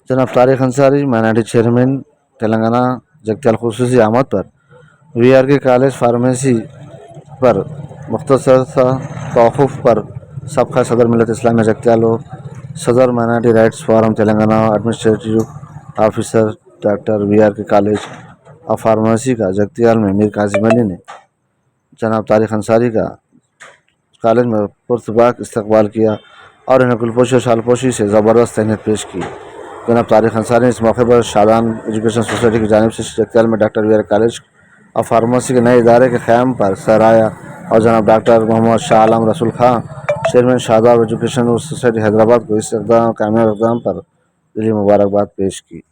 जनाब Tariq Ansari minority chairman Telangana Jagtial खुसूसी आमद पर VRK कॉलेज फार्मेसी पर मुख्तसर सा तौक़ुफ़ पर सबका सदर मिलत इस्लामिया जगत्याल व सदर minority rights forum Telangana administrative officer doctor VRK college of pharmacy का जगत्याल में मीर कासिम अली ने जनाब तारिक अंसारी का कॉलेज में पुरतबाक इस्तकबाल किया और इन्हें कुलपोशी और शालपोशी से ज़बरदस्त तहनीत पेश की। जनाब तारिक अंसारी ने इस मौके पर शादान एजुकेशन सोसाइटी की जानिब से जगत्याल में doctor VRK college of pharmacy के नए इदारे के क़याम पर सराहया और जनाब doctor Mohammad Shah Alam Rasool Khan chairman Shadab education society Hyderabad को इस कामयाब इक़दाम पर दिली मुबारकबाद पेश की।